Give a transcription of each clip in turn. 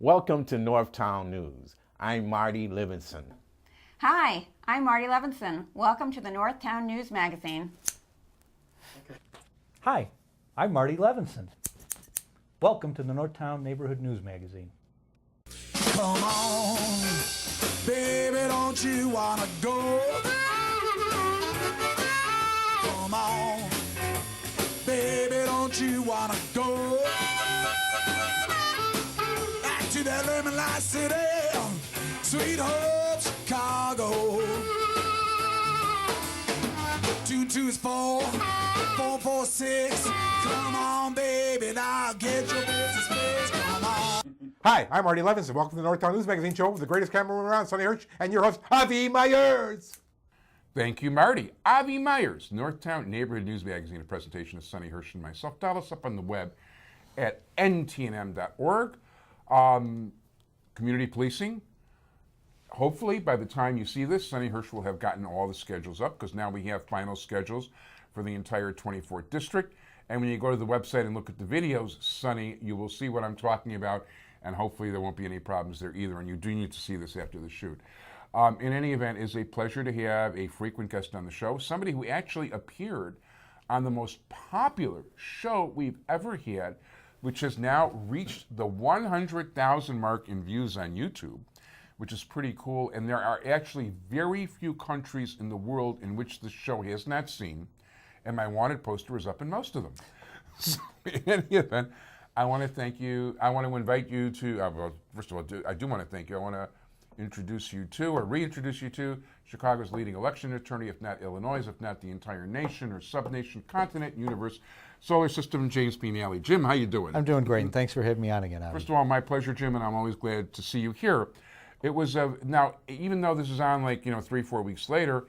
Welcome to Northtown News. I'm Marty Livingston. Hi, I'm Marty Levinson. Welcome to the Northtown News Magazine. Hi, I'm Marty Levinson. Welcome to the Northtown Neighborhood News Magazine. Come on, baby, don't you wanna go? Come on, baby, don't you wanna go? Back to that lemon light city, sweet home Chicago. 2 is 4, 4 4 6. Come on, baby, now get your business fixed. Come on. Hi, I'm Marty Levinson. Welcome to the Northtown News Magazine show with the greatest cameraman around, Sonny Hirsch, and your host, Avi Myers. Thank you, Marty. Avi Myers, Northtown Neighborhood News Magazine, a presentation of Sonny Hirsch and myself. Dial us up on the web at ntnm.org. Community policing. Hopefully, by the time you see this, Sonny Hirsch will have gotten all the schedules up, because now we have final schedules for the entire 24th district. And when you go to the website and look at the videos, Sonny, you will see what I'm talking about, and hopefully there won't be any problems there either. And you do need to see this after the shoot. In any event, it's a pleasure to have a frequent guest on the show, somebody who actually appeared on the most popular show we've ever had, which has now reached the 100,000 mark in views on YouTube, which is pretty cool. And there are actually very few countries in the world in which the show has not seen, and my wanted poster is up in most of them. So in any event, I want to thank you. I want to invite you to, well, first of all, I do want to thank you. I want to introduce you to, or reintroduce you to, Chicago's leading election attorney, if not Illinois', if not the entire nation or sub-nation, continent, universe, solar system, James P. Nally. Jim, how you doing? I'm doing great, and thanks for having me on again, Avi. First of all, my pleasure, Jim, and I'm always glad to see you here. It was, now, even though this is on 3-4 weeks later,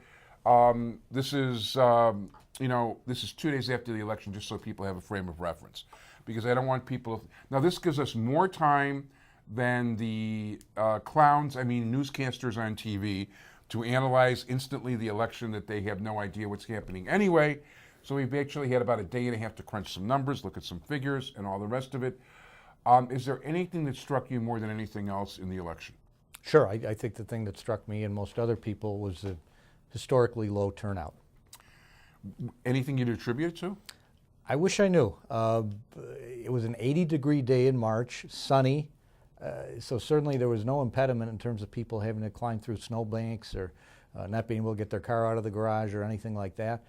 this is, this is 2 days after the election, just so people have a frame of reference. Because I don't want people, now this gives us more time than the newscasters on TV to analyze instantly the election that they have no idea what's happening anyway. So we've actually had about a day and a half to crunch some numbers, look at some figures, and all the rest of it. Is there anything that struck you more than anything else in the election? Sure, I think the thing that struck me and most other people was the historically low turnout. Anything you'd attribute it to? I wish I knew. It was an 80-degree day in March, sunny, so certainly there was no impediment in terms of people having to climb through snowbanks or not being able to get their car out of the garage or anything like that.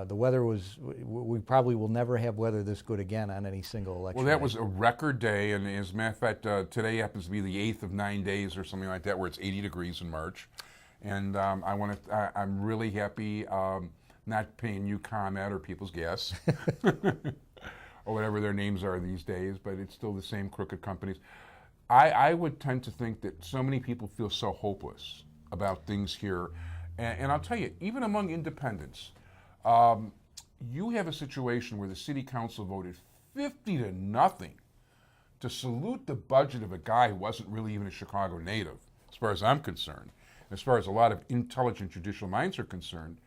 The weather was, we probably will never have weather this good again on any single election. Well, that was a record day, and as a matter of fact, today happens to be the 8th of 9 days or something like that, where it's 80 degrees in March. And I'm really happy not paying you ComEd or People's Gas, or whatever their names are these days, but it's still the same crooked companies. I would tend to think that so many people feel so hopeless about things here. And I'll tell you, even among independents, you have a situation where the city council voted 50-0 to salute the budget of a guy who wasn't really even a Chicago native, as far as I'm concerned, as far as a lot of intelligent judicial minds are concerned.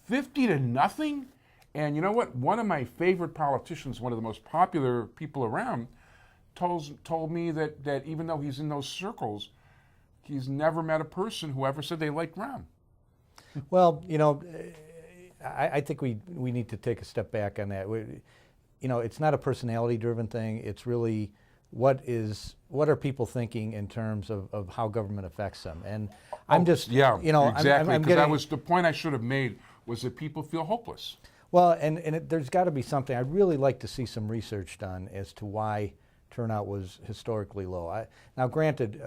50-0? And you know what? One of my favorite politicians, one of the most popular people around, told me that even though he's in those circles, he's never met a person who ever said they liked Ron. Well, I think we need to take a step back on that. It's not a personality-driven thing. It's really what are people thinking in terms of how government affects them. And I'm just, exactly. Because the point I should have made was that people feel hopeless. Well, and there's got to be something. I'd really like to see some research done as to why turnout was historically low. Now, granted,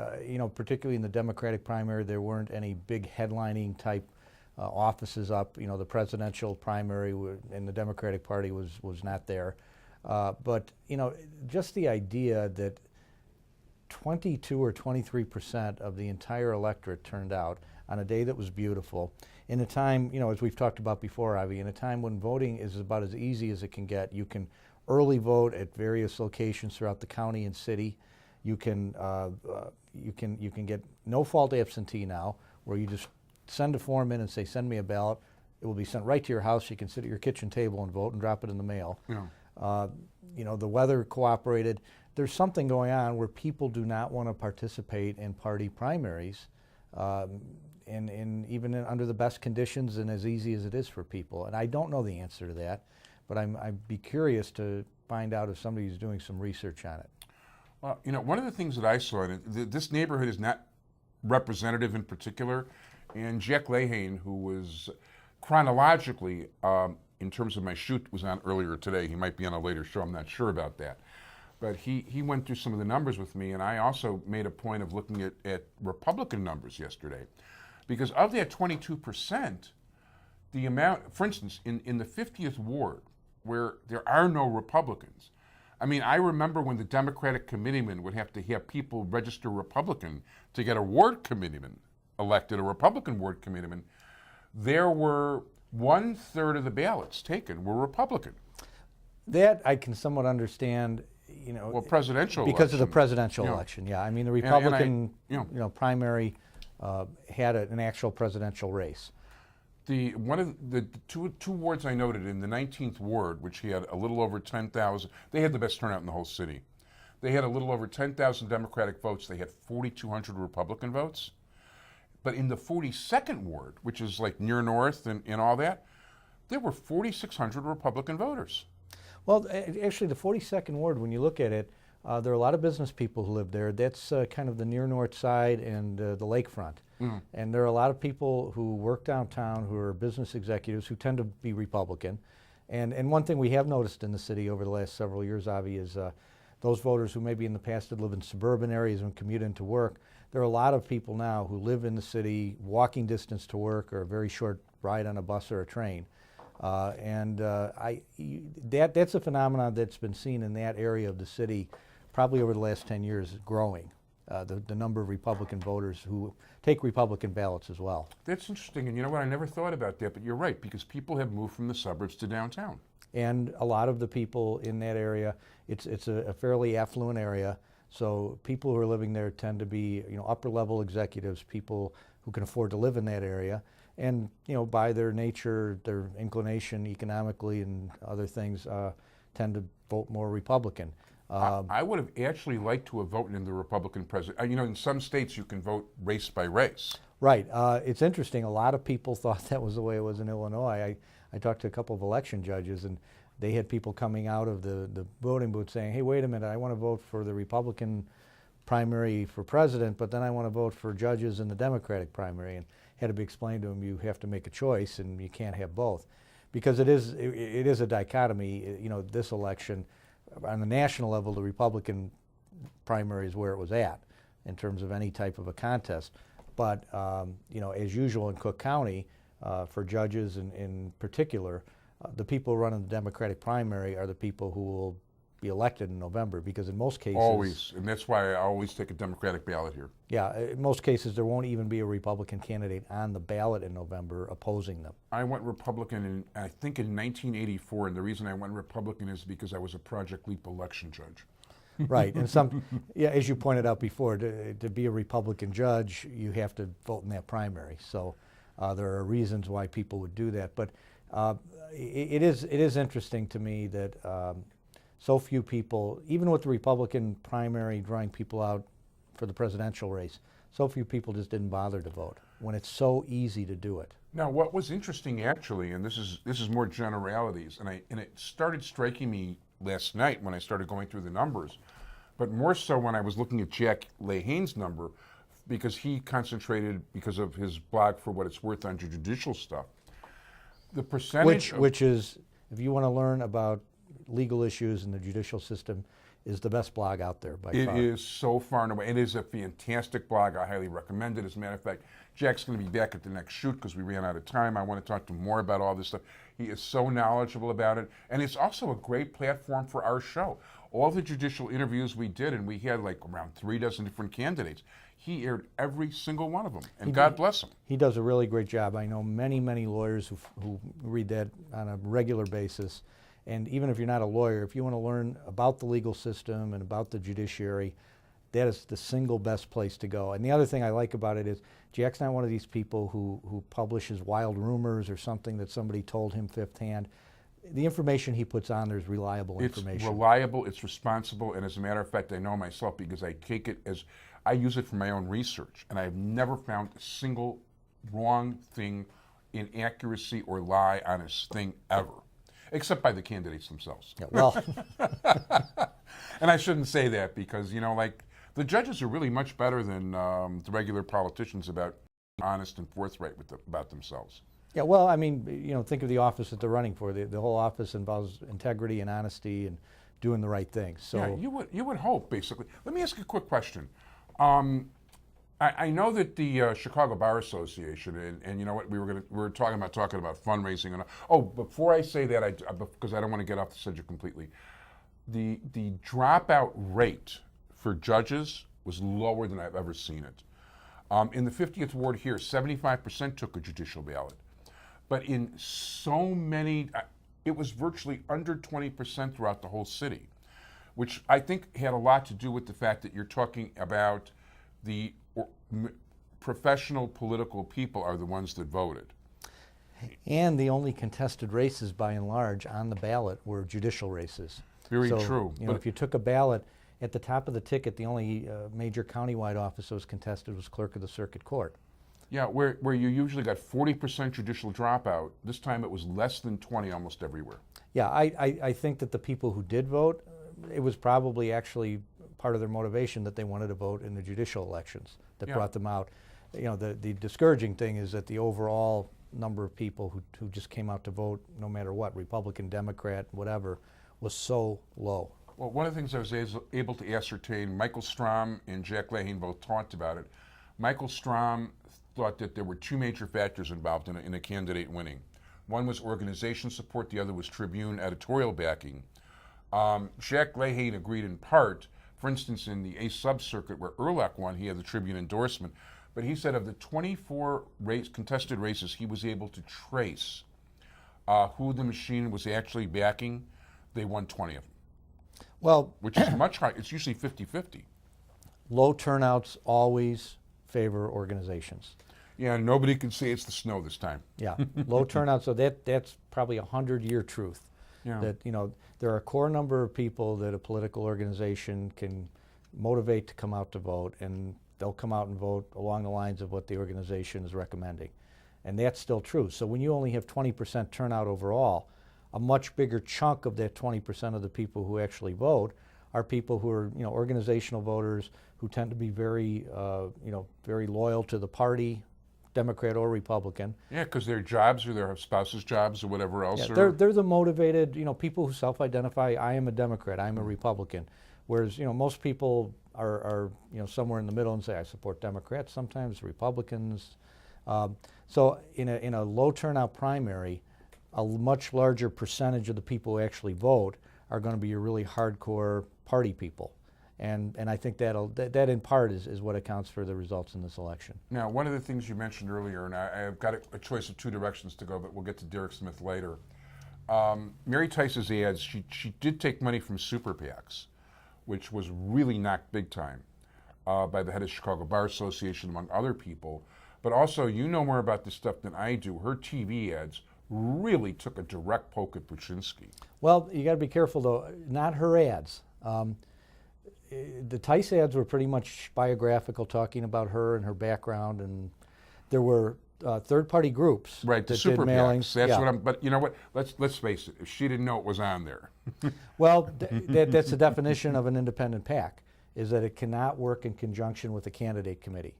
particularly in the Democratic primary, there weren't any big headlining type offices up. The presidential primary in the Democratic Party was not there. But just the idea that 22 or 23% of the entire electorate turned out on a day that was beautiful, in a time, as we've talked about before, Avi, in a time when voting is about as easy as it can get. You can early vote at various locations throughout the county and city. You can get no-fault absentee now, where you just send a form in and say, send me a ballot. It will be sent right to your house. You can sit at your kitchen table and vote and drop it in the mail. Yeah. The weather cooperated. there's something going on where people do not want to participate in party primaries, under the best conditions and as easy as it is for people. And I don't know the answer to that, but I'd be curious to find out if somebody's doing some research on it. Well, one of the things that I saw, and this neighborhood is not representative in particular, and Jack Lahane, who was chronologically, in terms of my shoot, was on earlier today. He might be on a later show, I'm not sure about that. But he went through some of the numbers with me, and I also made a point of looking at Republican numbers yesterday. Because of that 22%, the amount, for instance, in the 50th Ward, where there are no Republicans, I mean, I remember when the Democratic committeeman would have to have people register Republican to get a ward committeeman elected, a Republican ward committeeman, there were 1/3 of the ballots taken were Republican. That I can somewhat understand, Well, presidential because election, of the presidential election. Yeah, I mean the Republican, primary had an actual presidential race. One of the two wards I noted in the 19th ward, which he had a little over 10,000, they had the best turnout in the whole city. They had a little over 10,000 Democratic votes. They had 4,200 Republican votes. But in the 42nd ward, which is like near north and all that, there were 4,600 Republican voters. Well, actually, the 42nd ward, when you look at it, there are a lot of business people who live there. That's kind of the near north side and the lakefront. Mm. And there are a lot of people who work downtown who are business executives who tend to be Republican. And one thing we have noticed in the city over the last several years, Avi, is those voters who maybe in the past had lived in suburban areas and commute into work, there are a lot of people now who live in the city, walking distance to work or a very short ride on a bus or a train. That's a phenomenon that's been seen in that area of the city probably over the last 10 years growing, the number of Republican voters who take Republican ballots as well. That's interesting, and you know what, I never thought about that, but you're right, because people have moved from the suburbs to downtown. And a lot of the people in that area, it's a fairly affluent area, so people who are living there tend to be upper level executives, people who can afford to live in that area. And by their nature, their inclination economically and other things tend to vote more Republican. I would have actually liked to have voted in the Republican president. In some states you can vote race by race. Right. It's interesting. A lot of people thought that was the way it was in Illinois. I talked to a couple of election judges, and they had people coming out of the voting booth saying, hey, wait a minute, I want to vote for the Republican primary for president, but then I want to vote for judges in the Democratic primary. And had to be explained to them, you have to make a choice and you can't have both. Because it is a dichotomy. This election, on the national level, the Republican primary is where it was at in terms of any type of a contest. But, as usual in Cook County, for judges in particular, the people who run in the Democratic primary are the people who will be elected in November, because in most cases... Always, and that's why I always take a Democratic ballot here. Yeah, in most cases there won't even be a Republican candidate on the ballot in November opposing them. I went Republican I think in 1984, and the reason I went Republican is because I was a Project Leap election judge. Right, and as you pointed out before, to be a Republican judge, you have to vote in that primary. So there are reasons why people would do that. But it is interesting to me that so few people, even with the Republican primary drawing people out for the presidential race, so few people just didn't bother to vote when it's so easy to do it. Now, what was interesting actually, and this is more generalities, and it started striking me last night when I started going through the numbers, but more so when I was looking at Jack Lahane's number, because he concentrated, because of his blog For What It's Worth, on judicial stuff. The percentage which is, if you want to learn about legal issues in the judicial system, is the best blog out there by far. It is so far and away. It is a fantastic blog. I highly recommend it. As a matter of fact, Jack's going to be back at the next shoot because we ran out of time. I want to talk to him more about all this stuff. He is so knowledgeable about it. And it's also a great platform for our show. All the judicial interviews we did, and we had like around 3 dozen different candidates, he aired every single one of them. And God bless him. He does a really great job. I know many, many lawyers who read that on a regular basis. And even if you're not a lawyer, if you want to learn about the legal system and about the judiciary, that is the single best place to go. And the other thing I like about it is Jack's not one of these people who publishes wild rumors or something that somebody told him fifth hand. the information he puts on there is reliable It's information. reliable, it's responsible, and as a matter of fact, I know myself because I use it for my own research, and I've never found a single wrong thing, inaccuracy, or lie on this thing ever, except by the candidates themselves. Yeah, well, And I shouldn't say that because, like, the judges are really much better than the regular politicians about honest and forthright about themselves. yeah, well, I mean, think of the office that they're running for. The whole office involves integrity and honesty and doing the right thing. So Yeah, you would hope, basically. Let me ask you a quick question. I know that the Chicago Bar Association, and you know what, we were talking about fundraising, and before I say that, because I don't want to get off the subject completely, the dropout rate for judges was lower than I've ever seen it. In the 50th ward here, 75% took a judicial ballot, but in so many, it was virtually under 20% throughout the whole city, which I think had a lot to do with the fact that you're talking about the professional political people are the ones that voted. and the only contested races, by and large, on the ballot were judicial races. Very So, true. But if you took a ballot, at the top of the ticket, the only major countywide office that was contested was clerk of the circuit court. Yeah, where you usually got 40% judicial dropout, this time it was less than 20 almost everywhere. Yeah, I think that the people who did vote, it was probably actually part of their motivation that they wanted to vote in the judicial elections that brought them out. The discouraging thing is that the overall number of people who just came out to vote, no matter what, Republican, Democrat, whatever, was so low. Well, one of the things I was able to ascertain, Michael Strom and Jack Lahane both talked about it. Michael Strom thought that there were two major factors involved in a candidate winning. One was organization support, the other was Tribune editorial backing. Jack Lahane agreed in part. For instance, in the A sub-circuit where Ehrlich won, he had the Tribune endorsement. But he said of the 24 contested races, he was able to trace who the machine was actually backing. They won 20 of them. Well, Which is much higher. It's usually 50-50. low turnouts always favor organizations. Yeah, nobody can say it's the snow this time. Yeah, low turnout. So that's probably a 100-year truth. Yeah. That there are a core number of people that a political organization can motivate to come out to vote, and they'll come out and vote along the lines of what the organization is recommending, and that's still true. So when you only have 20% turnout overall, a much bigger chunk of that 20% of the people who actually vote are people who are organizational voters who tend to be very very loyal to the party, Democrat or Republican. Yeah, because their jobs or their spouse's jobs or whatever else. Yeah, they're the motivated, people who self-identify, I am a Democrat, I'm a Republican. Whereas, most people are somewhere in the middle and say, I support Democrats, sometimes Republicans. So in a low turnout primary, a much larger percentage of the people who actually vote are going to be your really hardcore party people. And I think that in part is what accounts for the results in this election. Now, one of the things you mentioned earlier, and I've got a choice of two directions to go, but we'll get to Derek Smith later. Mary Tice's ads, she did take money from super PACs, which was really knocked big time by the head of Chicago Bar Association, among other people. But also, you know more about this stuff than I do. Her TV ads really took a direct poke at Buczynski. Well, you got to be careful, though. Not her ads. The Tice ads were pretty much biographical, talking about her and her background, and there were third-party groups Right, the that super did mailings. PACs. That's Yeah. what I'm. But you know what? Let's face it. If she didn't know it was on there, Well, that's the definition of an independent PAC, is that it cannot work in conjunction with a candidate committee,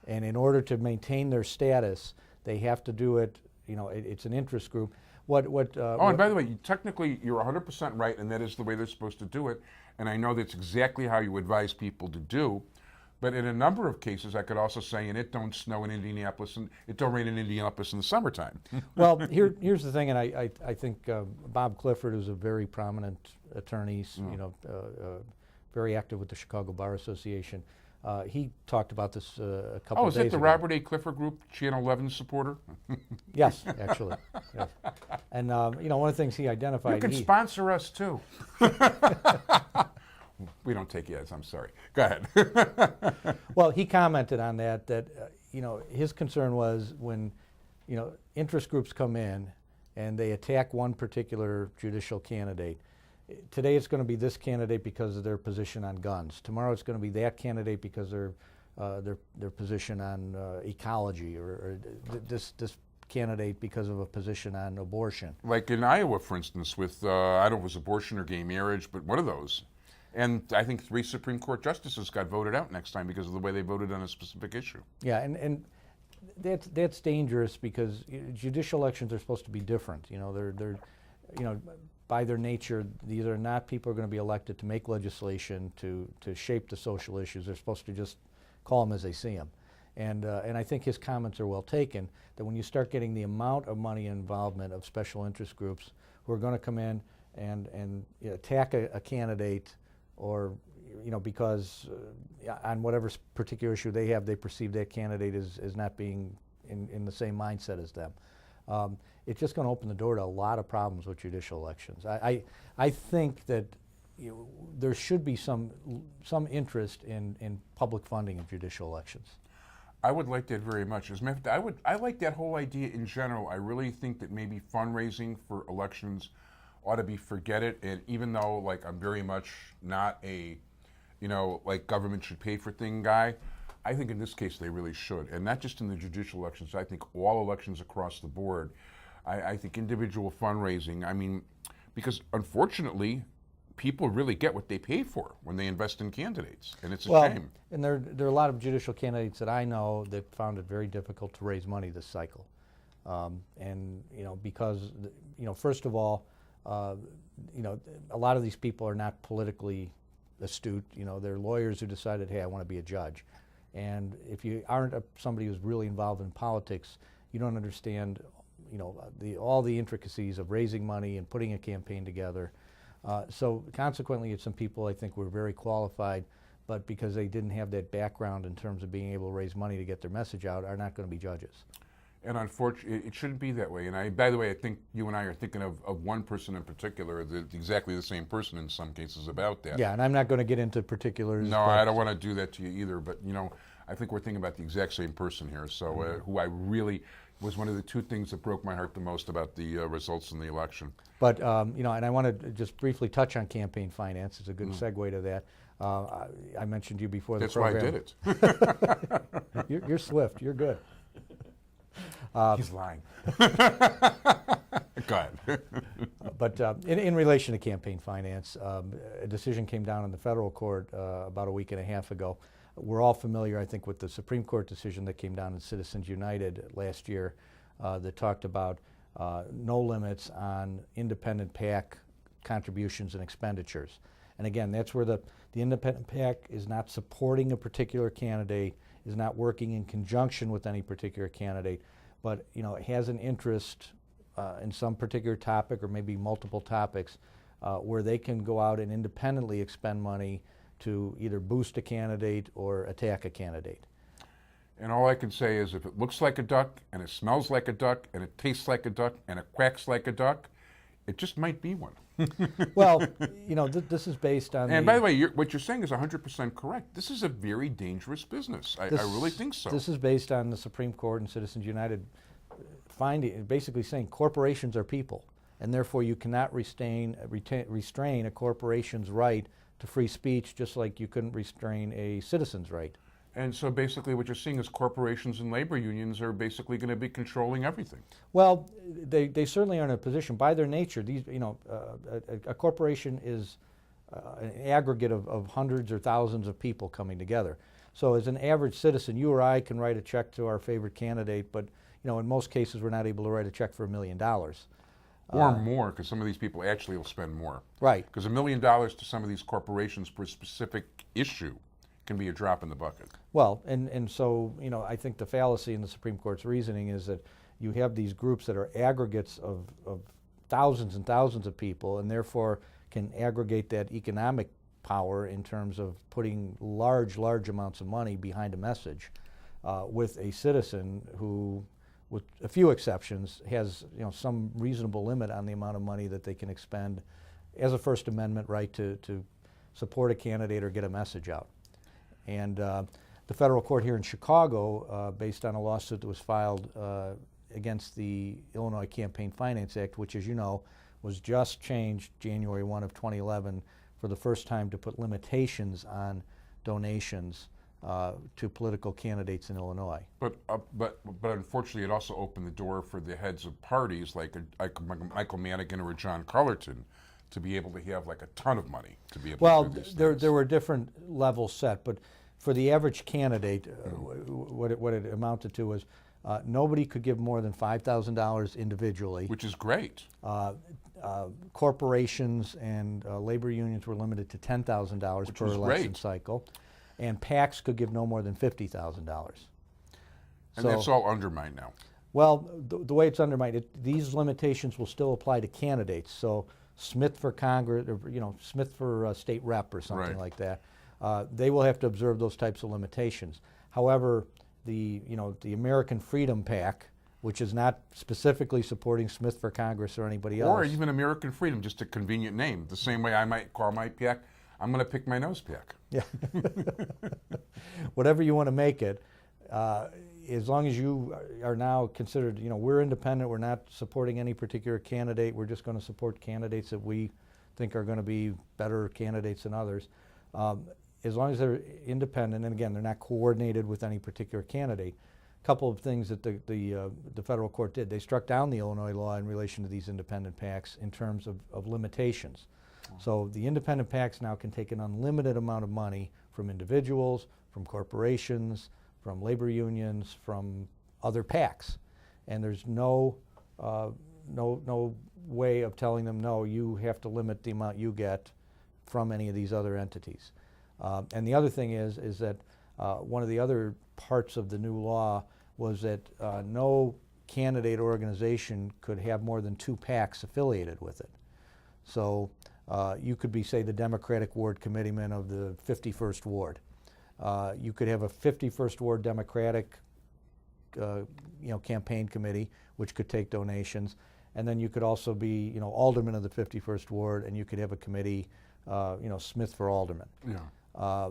and in order to maintain their status, they have to do it. It's an interest group. and by the way, technically you're 100% right, and that is the way they're supposed to do it. And I know that's exactly how you advise people to do. But in a number of cases, I could also say, and it don't snow in Indianapolis, and it don't rain in Indianapolis in the summertime. Well, here's the thing, and I think Bob Clifford, who's a very prominent attorney, very active with the Chicago Bar Association, he talked about this a couple of Is days that the ago. Robert A. Clifford Group, Channel 11 supporter? Yes, actually. Yes. And one of the things he identified. You can he- sponsor us too. We don't take ads. I'm sorry. Go ahead. Well, he commented on that his concern was when interest groups come in, and they attack one particular judicial candidate. Today it's going to be this candidate because of their position on guns. Tomorrow it's going to be that candidate because their position on ecology, or this candidate because of a position on abortion. Like in Iowa, for instance, with, I don't know if it was abortion or gay marriage, but one of those. And I think 3 Supreme Court justices got voted out next time because of the way they voted on a specific issue. Yeah, and that's dangerous because judicial elections are supposed to be different. You know, they're by their nature, these are not people who are going to be elected to make legislation, to shape the social issues. They're supposed to just call them as they see them. And I think his comments are well taken, that when you start getting the amount of money and involvement of special interest groups who are going to come in and attack a candidate, or because on whatever particular issue they have, they perceive that candidate as not being in the same mindset as them. It's just going to open the door to a lot of problems with judicial elections. I think that there should be some interest in public funding of judicial elections. I would like that very much. As a matter of fact, I like that whole idea in general. I really think that maybe fundraising for elections ought to be forget it. And even though, like, I'm very much not a, like government should pay for thing guy, I think in this case they really should. And not just in the judicial elections, I think all elections across the board. I think individual fundraising, because unfortunately, people really get what they pay for when they invest in candidates, and it's a shame. And there are a lot of judicial candidates that I know that found it very difficult to raise money this cycle. Because, first of all, a lot of these people are not politically astute. They're lawyers who decided, hey, I want to be a judge. And if you aren't somebody who's really involved in politics, you don't understand, all the intricacies of raising money and putting a campaign together. So consequently, it's some people I think were very qualified, but because they didn't have that background in terms of being able to raise money to get their message out, are not going to be judges. And unfortunately, it shouldn't be that way. And by the way, I think you and I are thinking of one person in particular, exactly the same person in some cases about that. Yeah, and I'm not going to get into particulars. No, I don't want to do that to you either. But I think we're thinking about the exact same person here. So who I really was one of the 2 things that broke my heart the most about the results in the election. But and I want to just briefly touch on campaign finance. It's a good segue to that. I mentioned you before the program. That's why I did it. You're swift. You're good. He's lying. Go ahead. But in relation to campaign finance, a decision came down in the federal court about a week and a half ago. We're all familiar, I think, with the Supreme Court decision that came down in Citizens United last year that talked about no limits on independent PAC contributions and expenditures. And again, that's where the independent PAC is not supporting a particular candidate, is not working in conjunction with any particular candidate, but it has an interest in some particular topic or maybe multiple topics where they can go out and independently expend money to either boost a candidate or attack a candidate. And all I can say is if it looks like a duck and it smells like a duck and it tastes like a duck and it quacks like a duck, it just might be one. Well, this is based on. And by the way, what you're saying is 100% correct. This is a very dangerous business. I really think so. This is based on the Supreme Court and Citizens United basically saying corporations are people, and therefore you cannot restrain a corporation's right to free speech, just like you couldn't restrain a citizen's right. And so basically what you're seeing is corporations and labor unions are basically going to be controlling everything. Well, they certainly are in a position, by their nature, a corporation is an aggregate of hundreds or thousands of people coming together. So as an average citizen, you or I can write a check to our favorite candidate, but in most cases we're not able to write a check for $1 million. Or more, because some of these people actually will spend more. Right. Because $1 million to some of these corporations per specific issue can be a drop in the bucket. Well, and so, I think the fallacy in the Supreme Court's reasoning is that you have these groups that are aggregates of thousands and thousands of people, and therefore can aggregate that economic power in terms of putting large amounts of money behind a message, with a citizen who, with a few exceptions, has some reasonable limit on the amount of money that they can expend as a First Amendment right to support a candidate or get a message out. And the federal court here in Chicago, based on a lawsuit that was filed against the Illinois Campaign Finance Act, which, as you know, was just changed January 1 of 2011 for the first time to put limitations on donations to political candidates in Illinois. But unfortunately, it also opened the door for the heads of parties like Michael Madigan or John Cullerton to be able to have like a ton of money to be able to do these things. There were different levels set, but for the average candidate, what it amounted to was nobody could give more than $5,000 individually. Which is great. Corporations and labor unions were limited to $10,000 per election cycle, and PACs could give no more than $50,000. And that's all undermined now. Well, the way it's undermined, these limitations will still apply to candidates. So Smith for Congress, or Smith for state rep or something like that, they will have to observe those types of limitations. However, the American Freedom PAC, which is not specifically supporting Smith for Congress or anybody else, or even American Freedom, just a convenient name. The same way I might call my PAC, I'm going to pick my nose PAC. Yeah. Whatever you want to make it, as long as you are now considered, we're independent, we're not supporting any particular candidate, we're just going to support candidates that we think are going to be better candidates than others. As long as they're independent, and again, they're not coordinated with any particular candidate. A couple of things that the federal court did. They struck down the Illinois law in relation to these independent PACs in terms of limitations. So the independent PACs now can take an unlimited amount of money from individuals, from corporations, from labor unions, from other PACs, and there's no way of telling them, no, you have to limit the amount you get from any of these other entities. And the other thing is that one of the other parts of the new law was that no candidate organization could have more than 2 PACs affiliated with it. So you could be, say, the Democratic Ward Committeeman of the 51st Ward. You could have a 51st Ward Democratic campaign committee, which could take donations. And then you could also be, alderman of the 51st Ward, and you could have a committee, Smith for alderman. Yeah.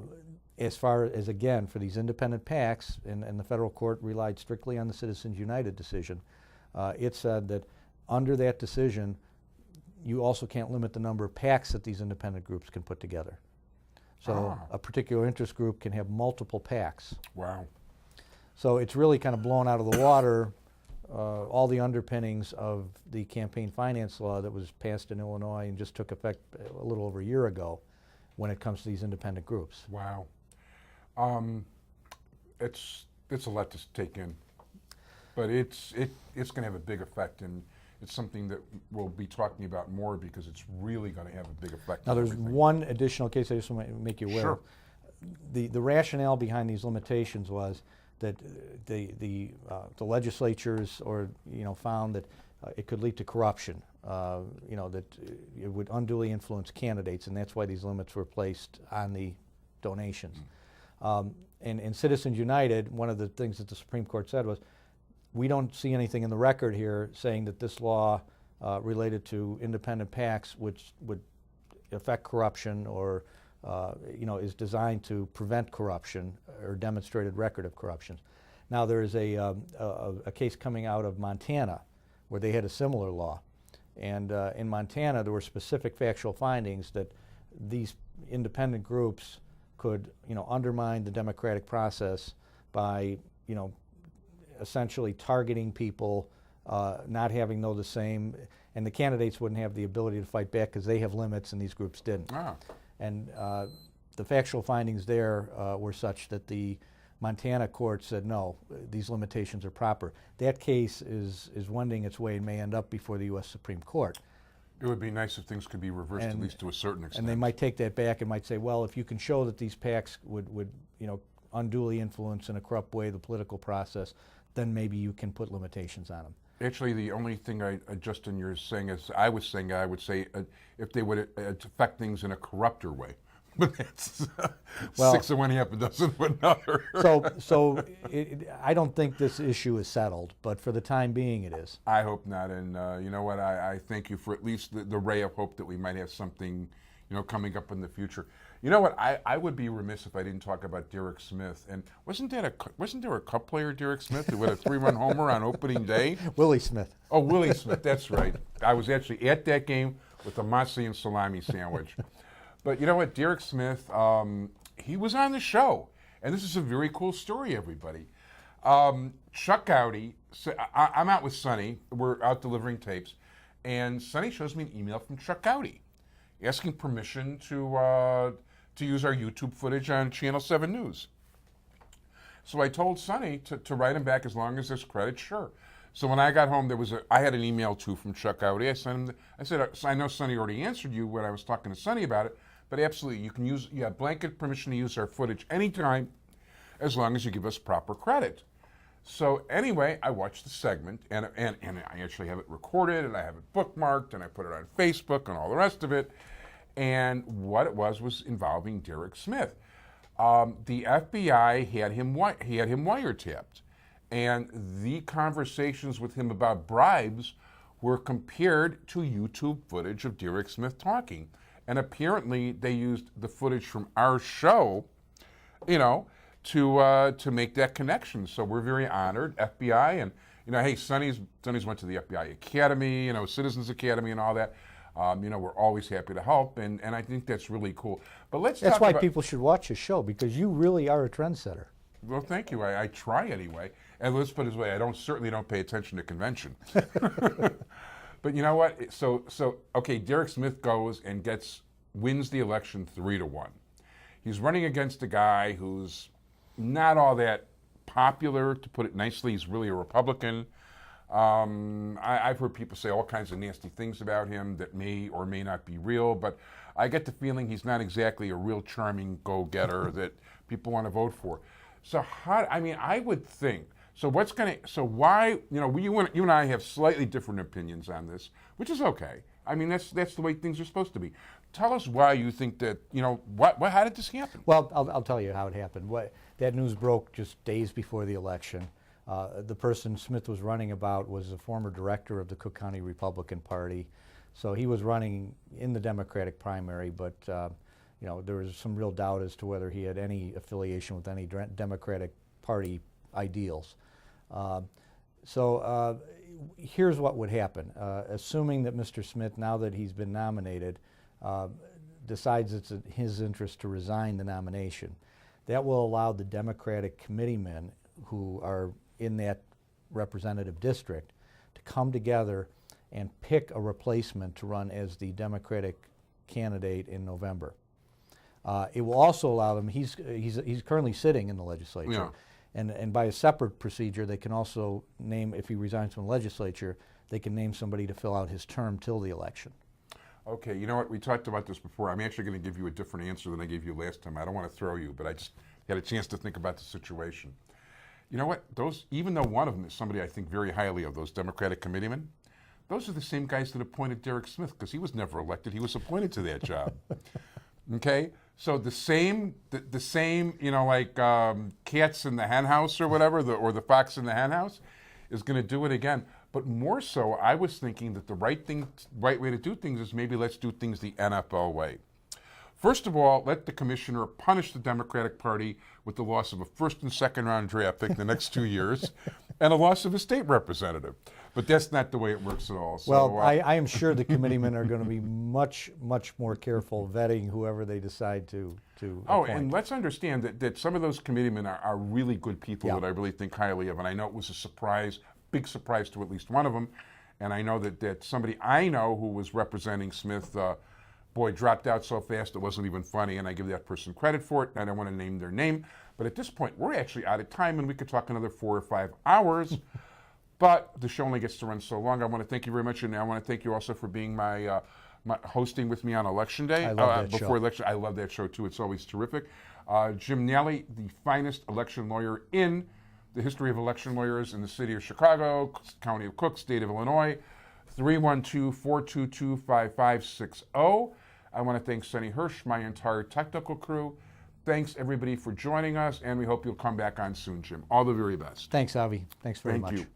As far as, again, for these independent PACs, and the federal court relied strictly on the Citizens United decision, it said that under that decision, you also can't limit the number of PACs that these independent groups can put together. So a particular interest group can have multiple PACs. Wow. So it's really kind of blown out of the water all the underpinnings of the campaign finance law that was passed in Illinois and just took effect a little over a year ago when it comes to these independent groups. Wow. It's a lot to take in, but it's going to have a big effect, and it's something that we'll be talking about more because it's really going to have a big effect. Now, there's one additional case I just want to make you aware of. The rationale behind these limitations was that the legislatures found that it could lead to corruption, that it would unduly influence candidates, and that's why these limits were placed on the donations. And in Citizens United, one of the things that the Supreme Court said was, we don't see anything in the record here saying that this law related to independent PACs, which would affect corruption or is designed to prevent corruption or demonstrated record of corruption. Now there is a case coming out of Montana where they had a similar law. And in Montana there were specific factual findings that these independent groups could undermine the democratic process by essentially targeting people, not having the same, and the candidates wouldn't have the ability to fight back because they have limits and these groups didn't. Ah. And the factual findings there were such that the Montana court said, no, these limitations are proper. That case is wending its way and may end up before the U.S. Supreme Court. It would be nice if things could be reversed, at least to a certain extent. And they might take that back and might say, well, if you can show that these PACs would unduly influence in a corrupt way the political process, then maybe you can put limitations on them. Actually, the only thing Justin, you're saying is, I would say if they would affect things in a corrupter way. But that's well, 6 of one, half a dozen of another. So I don't think this issue is settled, but for the time being it is. I hope not, and you know what, I thank you for at least the ray of hope that we might have something coming up in the future. You know what? I would be remiss if I didn't talk about Derek Smith. And wasn't there a Cup player, Derek Smith, who had a 3-run homer on opening day? Willie Smith. Oh, Willie Smith. That's right. I was actually at that game with a Massi and salami sandwich. But you know what? Derek Smith, he was on the show. And this is a very cool story, everybody. Chuck Gowdy, I'm out with Sonny. We're out delivering tapes. And Sonny shows me an email from Chuck Gowdy asking permission to use our YouTube footage on Channel 7 News. So I told Sonny to write him back as long as there's credit, sure. So when I got home, I had an email too from Chuck Gowdy. I said, I know Sonny already answered you when I was talking to Sonny about it, but absolutely, you have blanket permission to use our footage anytime as long as you give us proper credit. So anyway, I watched the segment, and I actually have it recorded, and I have it bookmarked, and I put it on Facebook and all the rest of it. And what it was involving Derek Smith. The FBI had him wiretapped, and the conversations with him about bribes were compared to YouTube footage of Derek Smith talking. And apparently, they used the footage from our show, to make that connection. So we're very honored, FBI, and hey, Sonny's went to the FBI Academy, Citizens Academy, and all that. We're always happy to help, and I think that's really cool. But That's why people should watch his show, because you really are a trendsetter. Well, thank you. I try anyway. And let's put it this way: I certainly don't pay attention to convention. But you know what? So okay, Derek Smith goes and wins the election 3-1. He's running against a guy who's not all that popular, to put it nicely. He's really a Republican. I've heard people say all kinds of nasty things about him that may or may not be real, but I get the feeling he's not exactly a real charming go-getter that people want to vote for. So I would think, why, you and I have slightly different opinions on this, which is okay. I mean, that's the way things are supposed to be. Tell us why you think that, how did this happen? Well, I'll tell you how it happened. That news broke just days before the election. The person Smith was running about was a former director of the Cook County Republican Party. So he was running in the Democratic primary, but there was some real doubt as to whether he had any affiliation with any Democratic Party ideals. Here's what would happen. Assuming that Mr. Smith, now that he's been nominated, decides it's in his interest to resign the nomination, that will allow the Democratic committeemen who are in that representative district to come together and pick a replacement to run as the Democratic candidate in November. It will also allow them, he's currently sitting in the legislature, yeah. And by a separate procedure, they can also name, if he resigns from the legislature, they can name somebody to fill out his term till the election. Okay, you know what? We talked about this before. I'm actually going to give you a different answer than I gave you last time. I don't want to throw you, but I just had a chance to think about the situation. You know what? Even though one of them is somebody I think very highly of, those Democratic committeemen, those are the same guys that appointed Derek Smith, because he was never elected. He was appointed to that job. Okay? So the same, cats in the hen house or whatever, or the fox in the hen house, is going to do it again. But more so, I was thinking that the right way to do things is maybe let's do things the NFL way. First of all, let the commissioner punish the Democratic Party with the loss of a first and second round draft pick the next 2 years and a loss of a state representative. But that's not the way it works at all. So, well, I am sure the committeemen are going to be much, much more careful vetting whoever they decide to appoint. And let's understand that some of those committeemen are really good people Yeah. that I really think highly of. And I know it was a surprise, big surprise to at least one of them. And I know that somebody I know who was representing Smith, dropped out so fast it wasn't even funny, and I give that person credit for it. I don't want to name their name. But at this point, we're actually out of time, and we could talk another 4 or 5 hours. But the show only gets to run so long. I want to thank you very much, and I want to thank you also for being my hosting with me on Election Day. I love that before show. election, I love that show too. It's always terrific. Jim Nally, the finest election lawyer in the history of election lawyers in the city of Chicago, county of Cook, state of Illinois. 312-422-5560. I want to thank Sonny Hirsch, my entire technical crew. Thanks, everybody, for joining us, and we hope you'll come back on soon, Jim. All the very best. Thanks, Avi. Thanks very much. Thank you.